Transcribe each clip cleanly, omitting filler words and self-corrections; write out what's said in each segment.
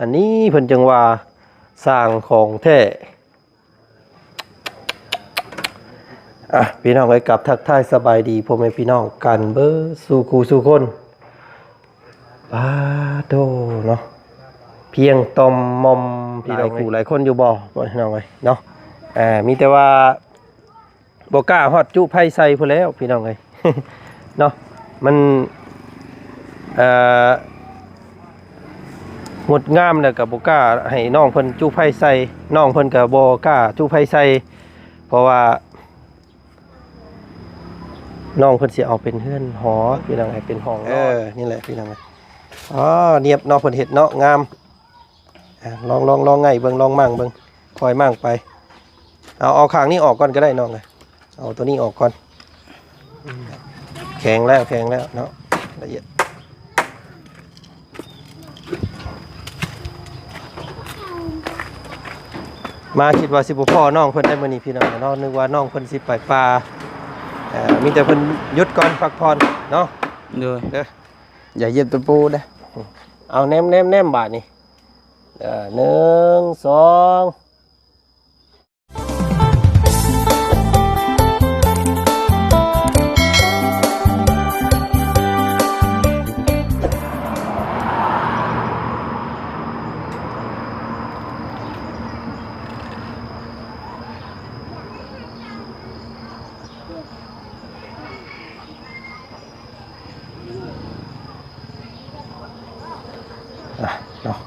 อันนี้เพิ่นจังว่าสร้างของแท้พี่น้องเอ้ยกับทักทายสบายดีพ่อแม่พี่น้องกันเบ้อสู่คู่สู่คนปาโตเนาะเพียงตอมมอมพี่น้องหลายคนอยู่บ่พี่น้องเอ้ยเนาะมีแต่ว่าบ่กล้าฮอดจุไผใส่พุ่นแล้วพี่น้องเอ้ย เนาะมันงดงามแล้วก็บ่กล้าให้น้องเพิ่นจุไผใส่น้องเพิ่นก็บ่กล้าจุไผใส่เพราะว่าน้องเพิ่นสิเอาเป็นเฮือนหอพี่น้องให้เป็นห้องนี่แหละพี่น้องเนียบน้องเพิ่นเฮ็ดเนาะงามลองไงเบิ่งลองมั่งเบิ่งคอยมั่งไปเอาข้างนี้ออกก่อนก็ได้น้องเลยเอาตัวนี้ออกก่อนแข็งแล้วเนาะละเอียดมาคิดว่าสิบ่พ่อน้องเพิ่นได้มื้อนี้พี่น้องเนาะนึกว่าน้องเพิ่นสิไปป่ามีแต่เพิ่นหยุดก่อนพักผ่อนเนาะเด้ออย่าเหยียบตะปูเด้อเอาแนมบาดนี่1 2เนาะ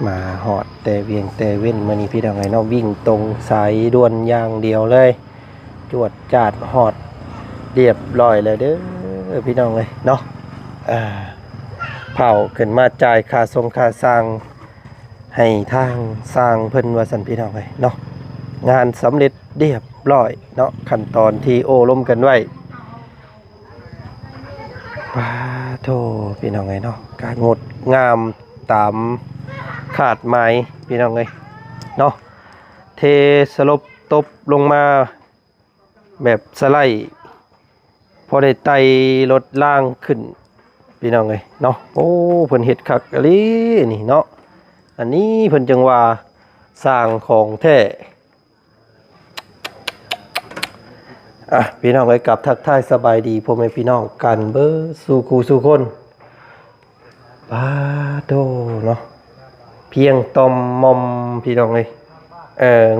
มาหอดแต่เวียงแต่เว้นมื้อนี้พี่น้องไงเนาะวิ่งตรงสายด่วนอย่างเดียวเลยจวดจาดหอดเรียบร้อยเลยเด้อพี่น้องเลยเนาะเผาขึ้นมาจ่ายค่าทรงค่าสร้างให้ทางสร้างเพิ่นว่าซั่นพี่น้องเลยเนาะงานสำเร็จเรียบร้อยเนาะขั้นตอนที่โอ้ล้มกันไว้ปาโธพี่น้องไงเนาะการงดงามตามขาดหมายพี่น้องเลยเนาะเทสลบตบลงมาแบบสไลด์พอได้ไต่รถล่างขึ้นพี่น้องเลยเนาะโอ้เพิ่นเฮ็ดคักอะลีนี่เนาะอันนี้เพิ่นจังว่าสร้างของแท้พี่น้องเอ้ยกับทักทายสบายดีพ่อแม่พี่น้องกันเบ้อสู่คู่สู่คนปาโตเนาะเพียงตอมมอมพี่น้องเลย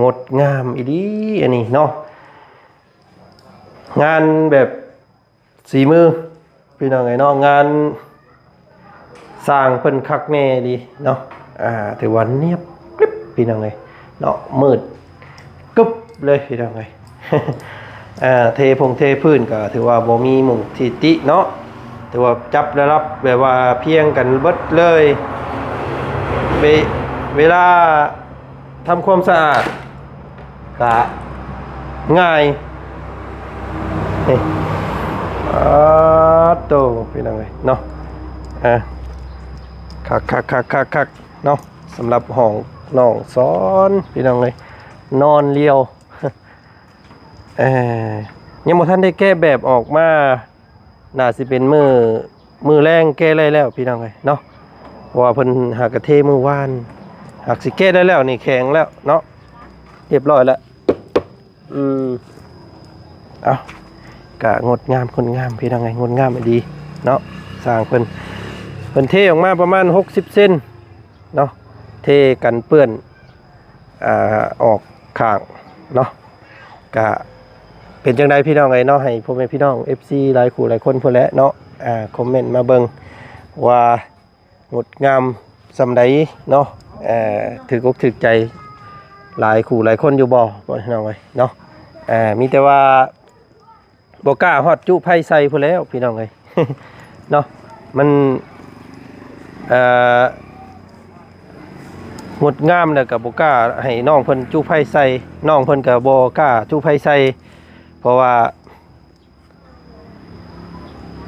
งดงามอีดีอันนี้เนาะงานแบบสีมือพี่น้องเลยเนาะงานสร้างเพิ่นคักแน่ดีเนาะถือว่าเนียบกริบพี่น้องเลยเนาะมืดกึบเลยพี่น้องเลย เทพื้นก็ถือว่าบ่มีหมู่ที่ติเนาะถือว่าจับได้รับแบบว่าเพียงกันเบิดเลยเวลาทำความสะอาดก็ง่ายนี่โตพี่น้องเลยเนาะคักเนาะสำหรับห้องน้องซ้อนพี่น้องเลยนอนเลียวยังบ่ทันได้แก้แบบออกมาน่าสิเป็นมือแรงแก้ได้แล้วพี่น้องเอ้ยเนาะเพราะว่าเพิ่นหากระเทมือว่านหากสิแก้ได้แล้วนี่แข็งแล้วเนาะเรียบร้อยแล้วเอากะงดงามคนงามพี่น้องเอ้ยงดงามดีเนาะสร้างเพิ่นเทออกมาประมาณ60เซนเนาะเทกันเปื้อนออกข้างเนาะกะเป็นจังไดพี่น้องไงเนาะให้พ่อแม่พี่น้อง FC หลายคู่หลายคนพุ่นแหละเนาะคอมเมนต์มาเบิ่งว่างดงามซำใดเนาะถูกอกถูกใจหลายคู่หลายคนอยู่บ่พี่น้องเอ้ยเนาะมีแต่ว่าบ่กล้าฮอดจุไผใส่พุ่นแล้วพี่น้องเอ้ย เนาะมันงดงามแล้วก็บ่กล้าให้น้องเพิ่นจุไผใส่น้องเพิ่นก็บ่กล้าจุไผใส่เพราะว่า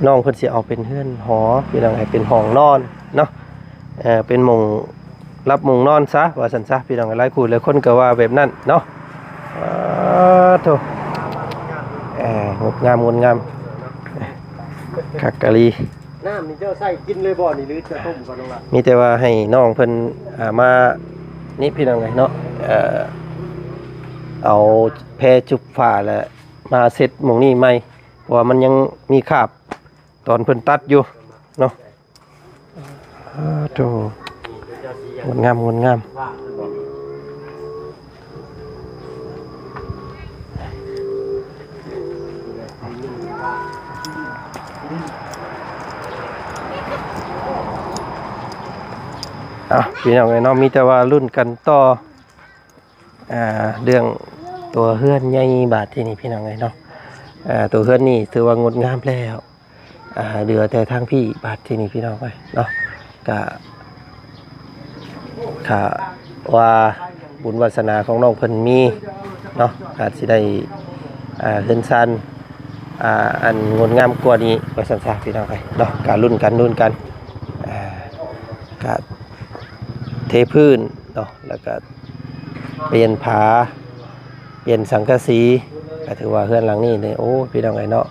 น้องเพิ่นสิเอาเป็นเฮือนหอพี่น้องให้เป็นห้องนอนเนาะเป็นหม่องรับหม่องนอนซะว่าซั่นซะพี่น้องหลายคู่หลายคนก็ว่าแบบนั้นเนาะโธ่งดงามคักกะลี น้ำนี่เจ้าใส่กินเลยบ่นี่หรือจะต้มก่อนน้องล่ะ มีแต่ว่าให้น้องเพิ่นมานี่พี่น้องไงเนาะเอาแพรจุบฝาแล้วมาเสร็จหม่องนี้ใหม่เพราะว่ามันยังมีคราบตอนเพิ่นตัดอยู่เนาะโธ่งดงามงดงามพี่น้องไอ้น้องมีแต่ว่ารุ่นกันต่อเรื่องตัวเฮือนใหญ่บาทที่นี่พี่น้องไอ้เนาะตัวเฮือนนี่ถือว่างดงามแล้วเหลือแต่ทางพี่บาทที่นี่พี่น้องไปเนาะก็ค่ะว่าบุญวาสนาของน้องเพิ่นมีเนาะอาจสิได้เฮือนซันอันงดงามกว่านี้ไว้สันๆพี่น้องไปเนาะการรุ่นกันก็เทพื้นเนาะแล้วก็เปลี่ยนผาเปลี่ยนสังกะสีก็ถือว่าเฮือนหลังนี้เนี่ยโอ้พี่น้องไงเนาะ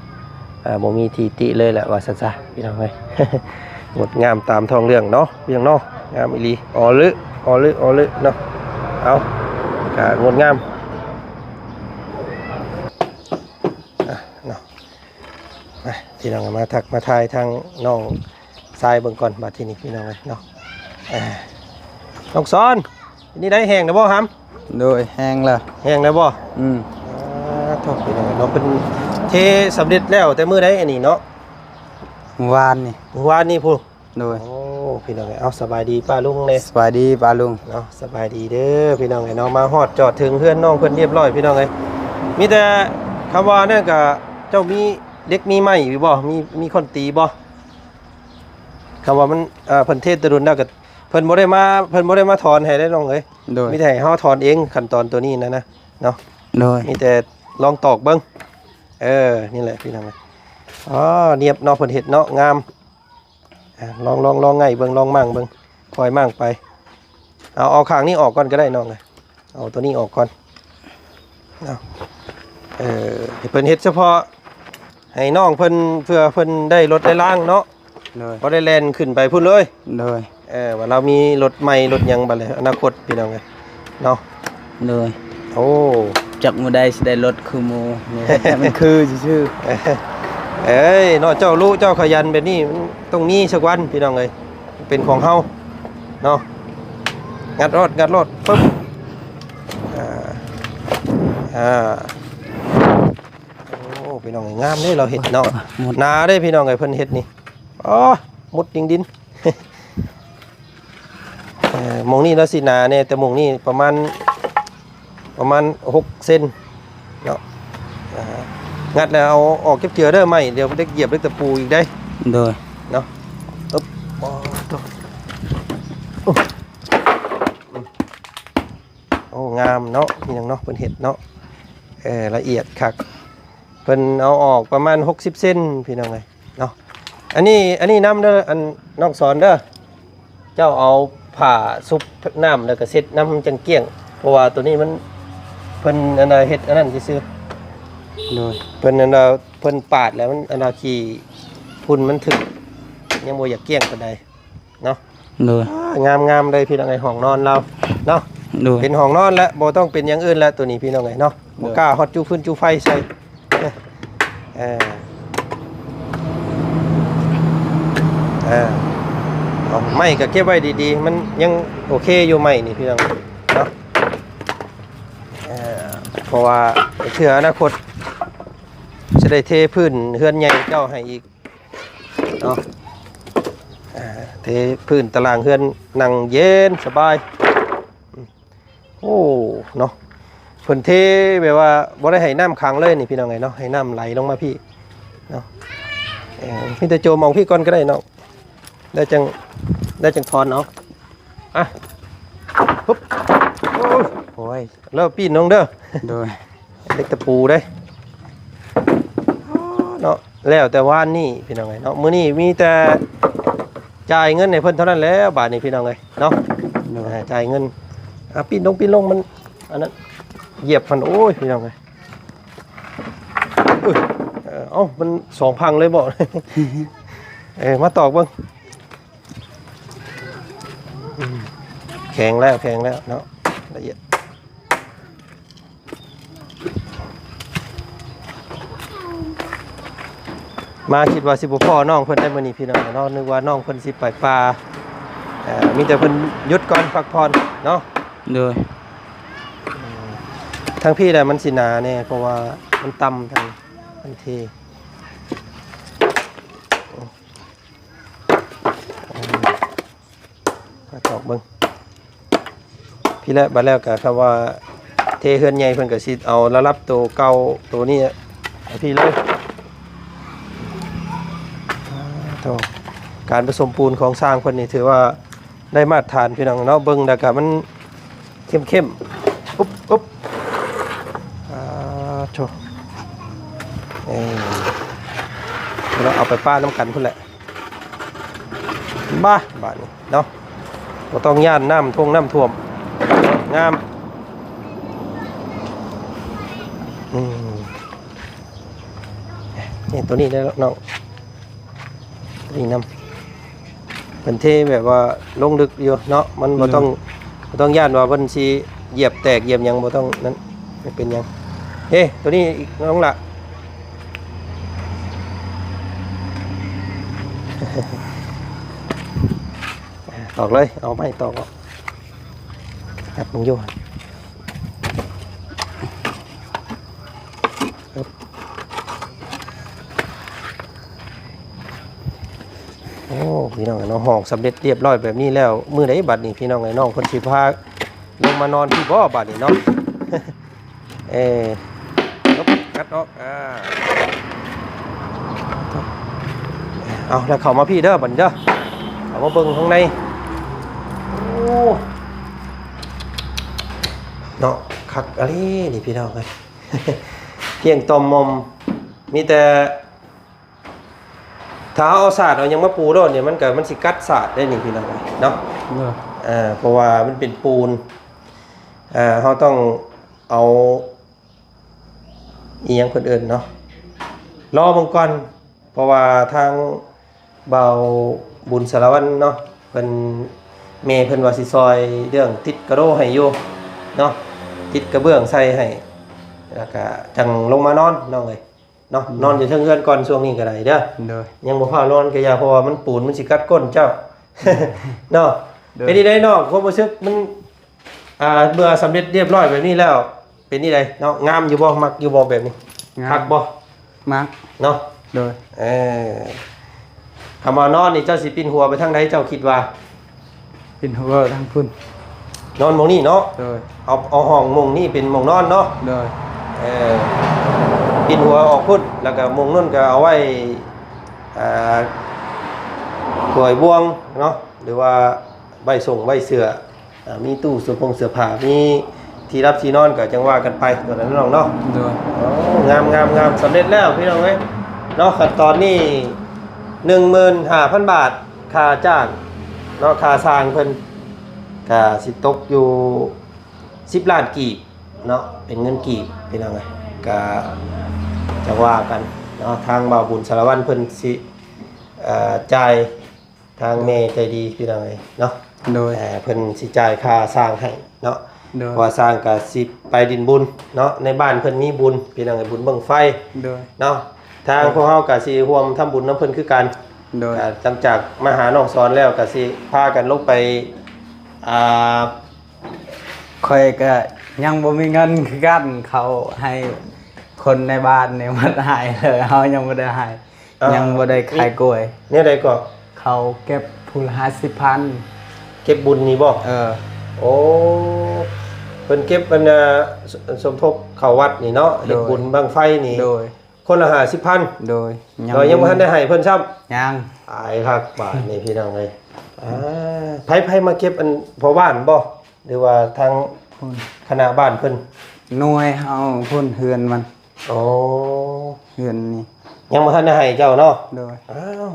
บ่มีทีติเลยแหละว่าซั่นซะพี่น้องไง งดงามตามท้องเรื่องเนาะพี่น้องเนาะงามอีหลีอ๋อลึเนาะเอาก็งดงามเนาะพี่น้องมาทักมาทายทางน้องทรายเบิ่งก่อนบัดทีนี้พี่น้องไงเนาะน้องซ้อนนี่ได้แห้งนะบ่ครับโดยแห้งละแห้งนะบ่โทษพี่น้องเนาะเป็นเทสำเร็จแล้วแต่มื้อใดอันนี้เนาะวานนี่วานนี่พูโดยโอ้พี่น้องเอาสบายดีป้าลุงเลยสบายดีป้าลุงเนาะสบายดีเด้อพี่น้องไอ้น้องมาฮอดจอดถึงเพื่อนน้องเพื่อนเรียบร้อยพี่น้องเอ้ยมีแต่คำว่านั่นก็เจ้ามีเด็กมีไม้อยู่บ่มีคนตีบ่คำว่ามันเพิ่นเทศตะรุนแล้วก็เพิ่นบ่ได้มาถอนให้ได้น้องเอ้ยมีแต่ให้เฮาถอนเองขั้นตอนตัวนี้นะเนาะโดยมีแต่ลองตอกเบิ่งนี่แหละพี่น้องอ๋อเนียบเนาะเพิ่นเฮ็ดเนาะงามลองไงเบิ่งลองมั่งเบิ่งคอยมั่งไปเอาข้างนี้ออกก่อนก็ได้น้องเลยเอาตัวนี้ออกก่อนเอาเพิ่นเฮ็ดเฉพาะให้น้องเพิ่นเพื่อเพิ่นได้รถได้ล่างเนาะบ่ได้แล่นขึ้นไปพุ่นเลยว่าเรามีรถใหม่รถหยังบัดเลยอนาคตพี่น้องเอ้ยเนาะโอ้จักมื้อใดสิได้รถคือหมู่นี่มันคือชื่อเนาะเจ้ารู้เจ้าขยันแบบนี้ตรงนี้สักวันพี่น้องเอ้ยเป็นของเฮาเนาะงัดรถปึ๊บโอ้พี่น้องงามเลยเราเห็ดเนาะนาได้พี่น้องเอ้ยเพิ่นเห็ดนี่อ๋อมุดดินมองนี่แล้วสินาเนี่ยแต่มองนี่ประมาณ6 เซนเนาะงัดแล้วเอาออกเก็บเจือเด้อไหมเดี๋ยวได้เหยียบได้ตะปูอีกได้โดยเนาะโอ้งามเนาะพี่น้องเนาะเพิ่นเห็ดเนาะละเอียดคักเพิ่นเอาออกประมาณ60 เซนพี่น้องเลยเนาะอันนี้น้ำเด้ออันน้องสอนเด้อเจ้าเอาผ่าซุปน้ำแล้วก็เซ็ตน้ำจังเกี้ยงเพราะว่าตัวนี้มันเพิ่นอันใดเฮ็ดอันนั้นซื่อโดยเพิ่นอันใดเพิ่นปาดแล้วมันอันใดขี้พุ่นมันถึกยังบ่อยากเกี้ยงปานใดเนาะโดยงามเลยพี่น้องไอ้ห้องนอนเราเนาะเป็นห้องนอนแล้วบ่ต้องเป็นอย่างอื่นแล้วตัวนี้พี่น้องไอ้เนาะบ่กล้าฮอดจูฟื้นจูไฟใส่ไม่ก็เก็บไว้ดีๆมันยังโอเคอยู่ไหมนี่พี่น้องเนาะเพราะว่าเถื่ออนาคตจะได้เทพื้นเฮือนใหญ่เจ้าให้อีกเนาะเทพื้นตารางเฮือนนั่งเย็นสบายโอ้เนาะเพิ่นเทแบบว่าบ่ได้ให้น้ำขังเลยนี่พี่น้องไงเนาะให้น้ำไหลลงมาพี่เนาะพี่ตะโจมองพี่ก่อนก็ได้เนาะได้จังทอนเนาะปุ๊บโอ้ยแล้วปีนน้องเด้อโดยเล็กตะปูได้เนาะแล้วแต่ว่านนี่พี่น้องไงเนาะมื้อนี้มีแต่จ่ายเงินให้เพิ่นเท่านั้นแล้วบาทนี้พี่น้องไงเนาะจ่ายเงินปีนลงมันอันนั้นเหยียบมันโอ้ยพี่น้องไงมัน2,000เลยบ่ มาตอกเบิ่งแข็งแล้วเนาะละเอียดมาคิดว่าสิบ่พ่อน้องเพิ่นได้มื้อนี้พี่น้องเนาะนึกว่าน้องเพิ่นสิไปป่ามีแต่เพิ่นหยุดก่อนพักผ่อนเนาะ โดย ทางพี่แหละมันสิหนาแน่เพราะว่ามันต่ำทางมันเทมาตอกเบิ่งพี่แล้วบัดแล้วก็คำว่าเทเฮือนใหญ่เพิ่นก็สิเอาระลับตัวเก่าตัวนี้ให้พี่เลยต่อการผสมปูนของสร้างเพิ่นนี่ถือว่าได้มาตรฐานพี่น้องเนาะเบิ่งแล้วก็มันเข้มๆอุ๊บโชว์เราเอาไปป้าน้ำกันพุ่นแหละบ้าบาดนี้เนาะเราต้องย่านน้ำท่วมงามนี่ตัวนี้ได้แล้วน้องตัวนี้น้ำเป็นเทแบบว่าลงลึกอยู่เนาะมันบ่ต้องย่านว่าวันชีเหยียบแตกเหยียบยังบ่ต้องนั้นไม่เป็นยังเฮ้ตัวนี้อีกน้องละตอกเลยเอาไม่ตอกหัดมึงโยนโอ้พี่น้องน้องห้องสำเร็จเรียบร้อยแบบนี้แล้วมื้อใดบัดนี้พี่น้องไอ้น้องคนสิพาลงมานอนที่บ่บัดนี้เนาะกัดออกเอาแล้วเข้ามาพี่เด้อบัดเด้อเข้ามาเบิ่งข้างในโอ้เนาะคักอะไรนี่พี่น้องเอ้ย เพียงตอมมอมมีแต่ถ้าเอาศาสตร์เอายังมาปูโดดเนี่ยมันสิกัดศาสตร์ได้นี่พี่น้องเอ้ยเนาะเพราะว่ามันเป็นปูนเขาต้องเอาอีหยังคนอื่นเนาะรอมังกรเพราะว่าทางเบาบุญสารวัตรเนาะเพิ่นเมย์เพิ่นว่าสิซอยเรื่องติดกระโดให้อยู่เนาะติดกระเบื้องใส่ให้แล้วก็จังลงมานอนน้องเอ้ยเนาะนอนอยู่เทิงเรือนก่อนช่วงนี้ก็ได้เด้อยังบ่พานอนก็อย่าเพราะว่ามันปูนมันสิกัดก้นเจ้า เนาะเป็นนี่ได้น้องความรู้สึกมันเมื่อสำเร็จเรียบร้อยแบบนี้แล้วเป็นนี่ได้เนาะงามอยู่บ่มักอยู่บ่แบบนี้คักบ่มักเนาะโดยคำว่านอนนี่เจ้าสิปินหัวไปทางใดเจ้าคิดว่าปินหัวทางพุ่นนอนหม่องนี้เนาะโดยเอาห้องหม่องนี้เป็นหม่องนอนเนาะโดยปินหัวออกพุ่นแล้วก็หม่องนั่นก็เอาไว้กล้วยบวงเนาะหรือว่าใบส่งใบเสือมีตู้เสื้อผ้ามีที่รับที่นอนก็จังว่ากันไปตัวนั้นน้องเนาะงามสำเร็จแล้วพี่น้องเอ้ยเนาะขั้นตอนนี้ 15,000 บาทค่าจ้างเนาะค่าสร้างเพิ่นก็สิตกอยู่10 ล้านกีบเนาะเป็นเงินกีบพี่น้องเอ้ยก็จังว่ากันเนาะทางบ่าวบุญสารวัตรเพิ่นสิจ่ายทางแม่ใจดีพี่น้องเอ้ยเนาะโดยเพิ่นสิจ่ายค่าสร้างให้เนาะว่าสร้างก็สิไปดินบุญเนาะในบ้านเพิ่นมีบุญพี่น้องไอ้บุญบั้งไฟเนาะทางพวกเฮาก็สิร่วมทำบุญนำเพิ่นคือกันหลังจากมาหาน้องสอนแล้วก็สิพากันลงไปค่อยก็ยังบ่มีเงินคือกันเขาให้คนในบ้านเนี่ยมาให้เลยเฮายังบ่ได้ให้ยังบ่ได้ขายกล้วยเนี่ยใดก็เขาเก็บผู้ละ50,000เก็บบุญนี่บ่โอ้เพิ่นเก็บมันสมทบเข้าวัดนี่เนาะเฮ็ดบุญบั้งไฟนี่โดยคนละ50,000โดยยังบ่ทันได้ให้เพิ่นซ้ำยังอายคักบาทนี่พี่น้องเอ้ยไผมาเก็บอันพอบ้านบ่หรือว่าทางคณะบ้านเพิ่นหน่วยเฮาพุ่นเฮือนมันอ๋อเฮือนนี่ยังบ่ทันได้ให้เจ้าเนาะโดย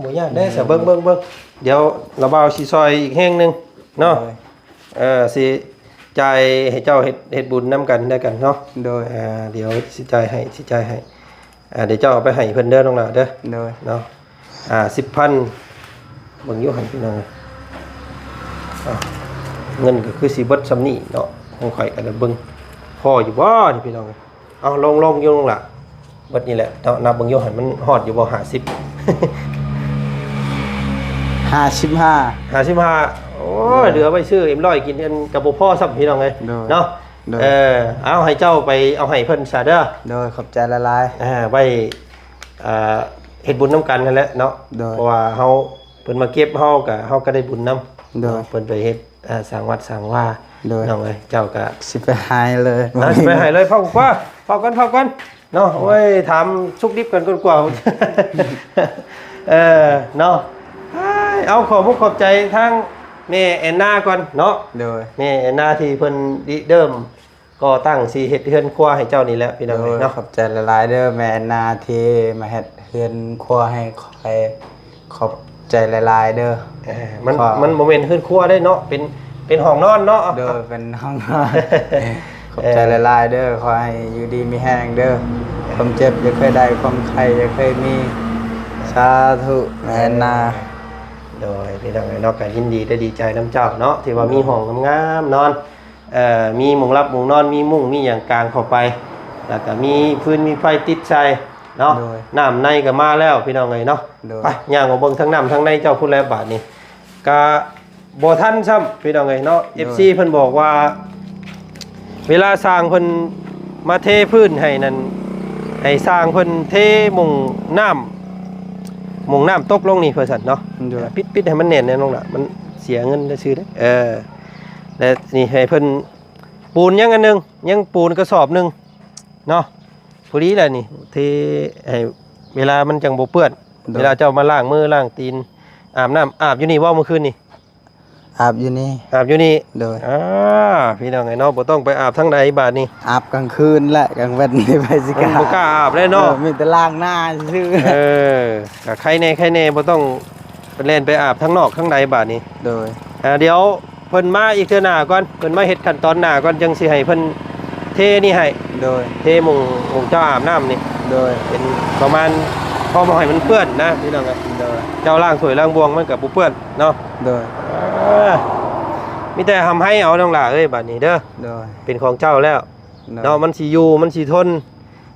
บ่ยากเด้ซะเบิ่งเดี๋ยวเราบ่าวสิซอยอีกแห่งนึงเนาะสิจ่ายให้เจ้าเฮ็ดบุญนำกันได้กันเนาะโดยเดี๋ยวสิจ่ายให้เดี๋ยวเจ้าเอาไปให้เพิ่นเด้อน้องหลาเด้อโดยเนาะ10,000 เบิ่งอยู่หั่นพี่น้องอ้าวเงินก็คือสิเบิดซำนี้เนาะของข่อยก็ได้เบิ่งพออยู่บ่นี่พี่น้องเอาลงอยู่ลงล่ะเบิดนี่แหละเนาะนับเบิ่งอยู่หั่นมันฮอดอยู่บ่50 55 55โอ้ยเหลือไว้ซื้อM100กินกันกับบ่พอซ้ำพี่น้องเอ้ย โดย เนาะ โดย เอาให้เจ้าไปเอาให้เพิ่นซะเด้อ โดยขอบใจละลาย ไว้เฮ็ดบุญนํกันนั่นแหละเนาะ โดย เพราะว่าเฮาเพิ่นมาเก็บเฮาก็ได้บุญนํ โดย เพิ่นไปเฮ็ดสร้างวัดสร้างว่า โดย น้องเอ้ยเจ้าก็ สิไปหายเลย สิไปให้เลยเฝ้าก่อนเนาะโอ้ยถามสุกดิบกันก่อนกว่า เนาะเอาขอบใจทางแม่แอนนาก่อนเนาะ โดย แม่แอนนาที่เพิ่นริเริ่มก็ตั้งสิเฮ็ดเฮือนครัวให้เจ้านี่แหละพี่น้อง โด เอ้ ย ยเนาะ ขอบใจละลายเด้อแม่นาที่มาเฮ็ดเฮือนครัวให้คอยขอบใจละลายเด้อ มันบ่แม่นเฮือนครัวได้เนาะเป็นห้องนอนเนาะ เด้อเป็นห้องนอนขอบใจละลายเด้อขอให้อยู่ดีมีแห้งเด้อความเจ็บอย่าเคยได้ความไข้อย่าเคยมีสาธุแม่นา โดยพี่น้องเอ้ยเนาะก็ยินดีได้ดีใจน้ำเจ้าเนาะที่ว่ามีห้องงามๆนอนมีมุงรับมุงนอนมีมุ้งมีหยังกลางเข้าไปแล้วก็มีพื้นมีไฟติดใส่เนาะน้ำในก็มาแล้วพี่น้องเอ้ยเนาะไปย่างมาเบิ่งทั้งน้ำทั้งในเจ้าพุ่นแล้วบาดนี้ก็บ่ทันซ้ำพี่น้องเอ้ยเนาะ FC เพิ่นบอกว่า เวลาสร้างเพิ่นมาเทพื้นให้นั่นให้สร้างเพิ่นเทมุงน้ำตกลงนี่เพิ่นซั่นเนาะ โดย ปิดให้มันแน่นแน่นลงล่ะมันเสียเงินซื่อเด้และนี่ให้เพิ่นปูนยังอันนึงยังปูนกระสอบนึงเนาะพอดีแหละนี่เทให้เวลามันจังบ่เปื้อนเวลาเจ้ามาล้างมือล้างตีนอาบน้ำอาบอยู่นี่ว่าเมื่อคืนนี่ อาบอยู่นี่ อาบอยู่นี่ โดย พี่น้องไอ้เนาะบ่ต้องไปอาบทั้งใดบาดนี้ อาบกลางคืนและกลางวันนี่ไปสิ บ่กล้าอาบเลยเนาะ มีแต่ล้างหน้าซื่อ ก็ใครแน่บ่ต้องไปเล่นไปอาบทั้งนอกทั้งในบาดนี้ โดย เดี๋ยวเพิ่นมาอีกเทื่อหน้าก่อนเพิ่นมาเฮ็ดขั้นตอนหน้าก่อนจังสิให้เพิ่นเทนี่ให้ โดย เทหมุงเจ้าอาบน้ำนี่ โดย เป็นประมาณพอบ่ให้มันเปื้อนนะพี่น้องครับ โดย เจ้าล้างถ้วยล้างบวงมันก็บ่เปื้อนเนาะ โดย มีแต่ทำให้เอาน้องหล่าเอ้ยบาดนี้เด้อ โดย เป็นของเจ้าแล้วเนาะมันสิอยู่มันสิทน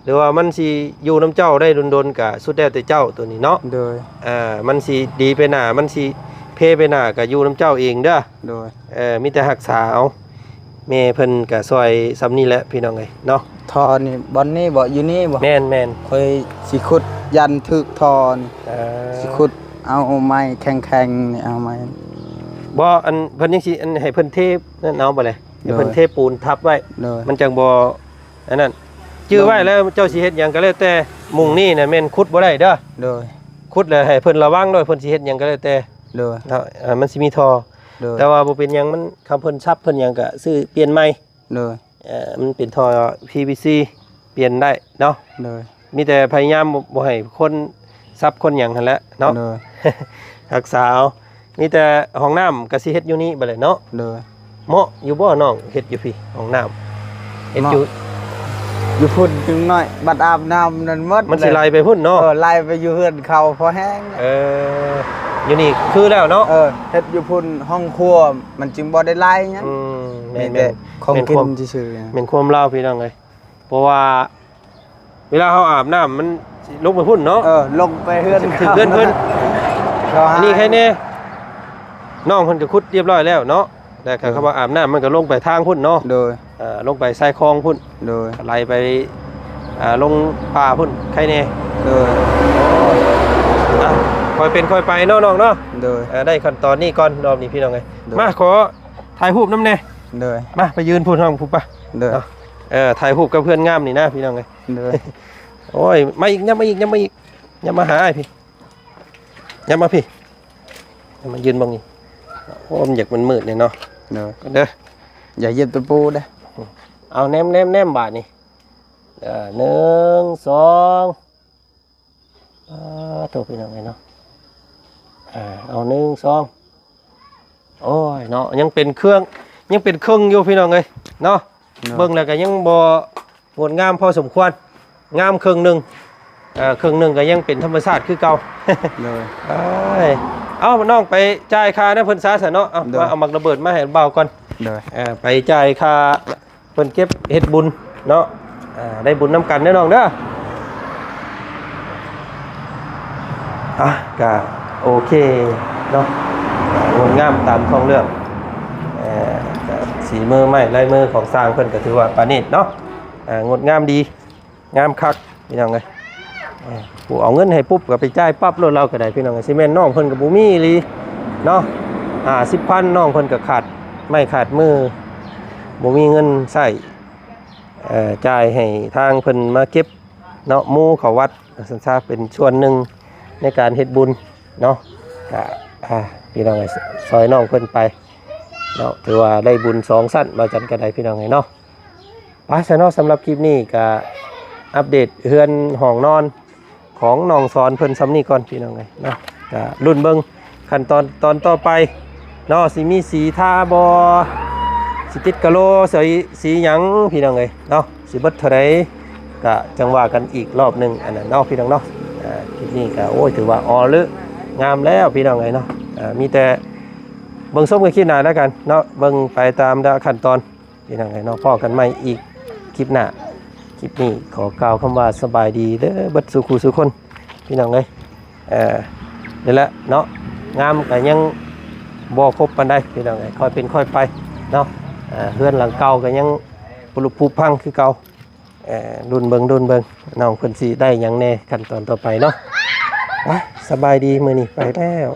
หรือว่ามันสิอยู่น้ำเจ้าได้ดนๆก็สุดแล้วแต่เจ้าตัวนี้เนาะ โดย มันสิดีไปหน้ามันสิเพไปหน้าก็อยู่น้ำเจ้าเองเด้อ โดย มีแต่รักษาเอาแม่เพิ่นก็ซอยซ้ำนี่แหละพี่น้องเอ้ยเนาะ ทอนี่บอนนี่บ่อยู่นี่บ่ แม่น ค่อยสิขุดยันทึกทอนี่ สิขุดเอาไม้แข็งๆนี่เอาไม้ บ่อันเพิ่นยังสิอันให้เพิ่นเทนั่นเอาบ่เลยให้เพิ่นเทปูนทับไว้ โดย มันจังบ่อันนั้นจื้อไว้แล้วเจ้าสิเฮ็ดหยังก็แล้วแต่มุงนี่น่ะแม่นขุดบ่ได้เด้อ โดย ขุดแล้วให้เพิ่นระวังด้วยเพิ่นสิเฮ็ดหยังก็แล้วแต่ โดย เนาะมันสิมีทอ โดย แต่ว่าบ่เป็นหยังมันคำเพิ่นซับเพิ่นหยังก็ซื้อเปลี่ยนใหม่ โดย มันเป็นท่อ PVC เปลี่ยนได้เนาะ โดย มีแต่พยายามบ่ให้คนซับคนหยังหั่นแหละเนาะ โดย รักษาเอามีแต่ห้องน้ำก็สิเฮ็ดอยู่นี่บัดเลยเนาะ โดย เหมาะอยู่บ่น้องเฮ็ดอยู่พี่ห้องน้ำเฮ็ดอยู่ อยู่พุ่นจึงน้อยบัดอาบน้ำนั่นหมด มันสิไล่ไปพุ่นเนาะ ไล่ไปอยู่เฮือนเขาพอแห้ง อยู่นี่คือแล้วเนาะ เฮ็ดอยู่พุ่นห้องครัวมันจึงบ่ได้ไล่หยัง แม่ มี น แต่ของ เป็น กิ ความ นซื่อๆ เป็นความเล่าพี่น้องเอ้ยเพราะว่าเวลาเฮาอาบน้ำมันสิลงไปพุ่นเนาะ ลงไปเฮือน ถึงเพื่อนเพิ่น อันนี้ใครแน่น้องเพิ่นก็ขุดเรียบร้อยแล้วเนาะแต่คำว่าอาบน้ำมันก็ลงไปทางพุ่นเนาะ โดย ลงไปใส่คลองพุ่น โดย ไหลไปลงป่าพุ่นใครแน่ โดย ค่อยเป็นค่อยไปเนาะน้องเนาะ โดย ได้ขั้นตอนนี้ก่อนรอบนี้พี่น้องไง โดย มาขอถ่ายรูปน้ำแน่ โดย มาไปยืนพูดห้องพูดปะ โดย ถ่ายรูปกับเพื่อนงามนี่นะพี่น้องไง โดย โอ้ยมาอีกย้ำมาอีกย้ำมาอีกย้ำมาหาไอ้พี่ย้ำมาพี่ย้ำมายืนบังนี่โอ้มนอยากมันมืดเนี่ยเนาะ โดย เด้อ อย่าเหยียบตะปูเด้อ เอาแนมบาทนี่1 2โทษพี่น้องไงเนาะเอา1 2โอ้ยเนาะยังเป็นเครื่องอยู่พี่น้องเลยเนาะเบิ่งแล้วก็ยังบ่งดงามพอสมควรงามครึ่งหนึงก็ยังเป็นธรรมชาติคือเก่า โดย เอ้ย เอ้าน้องไปจ่ายค่านะเพิ่นซะซะเนาะเอามาเอามักระเบิดมาให้เบาก่อน โดย ไปจ่ายค่าเพิ่นเก็บเฮ็ดบุญเนาะได้บุญน้ำกันเด้อน้องเด้อก็โอเคเนาะงดงามตามท้องเรื่องก็สีมือไม้ลายมือของสร้างเพิ่นก็ถือว่าประณีตเนาะงดงามดีงามคักพี่น้องเอ้ยผู้เอาเงินให้ปุ๊บก็ไปจ่ายปั๊บรถเราก็ได้พี่น้องเอ้ยซีเมนต์น้องเพิ่นก็บ่มีอีหลีเนาะ50,000น้องเพิ่นก็ขาดไม่ขาดมือบ่มีเงินใช้จ่ายให้ทางเพิ่นมาเก็บเนาะหมู่เขาวัดสันซาเป็นส่วนหนึ่งในการเฮ็ดบุญเนาะก็พี่น้องเอ้ยซอยน้องเพิ่นไปเนาะถือว่าได้บุญ2สั้นมาจันก็ได้พี่น้องเอ้ยเนาะไปซะเนาะสำหรับคลิปนี้ก็อัปเดตเฮือนห้องนอนของน้องสอนเพิ่นซ้ำนี้ก่อนพี่น้องเอ้ยเนาะก็รุ่นเบิ่งขั้นตอนต่อไปเนาะสิมีสีทาบ่สิติดกะโลสีหยังพี่น้องเอ้ยเนาะสิเบิดเท่าใดก็จังว่ากันอีกรอบนึงอันนั้นเนาะพี่น้องเนาะคลิปนี้ก็โอ้ยถือว่าลึงามแล้วพี่น้องเอ้ยเนาะมีแต่เบิ่งส้มกันคลิปหน้าแล้วกันเนาะเบิ่งไปตามขั้นตอนพี่น้องเอ้ยเนาะพ้อกันใหม่อีกคลิปหน้าคลิปนี้ขอกล่าวคำว่าสบายดีเด้อเบิดสู่คู่สู่คนพี่น้องเอ้ยนี่แหละเนาะงามก็ยังบ่ครบปานใดพี่น้องเอ้ยค่อยเป็นค่อยไปเนาะเฮือนหลังเก่าก็ยังปลุกผุพังคือเก่ารุ่นเบิ่งน้องเพิ่นสิได้หยังแน่ขั้นตอนต่อไปเนาะสบายดีมื้อนี้ไปแล้ว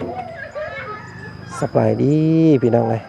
สบายดีพี่น้องเอ้ย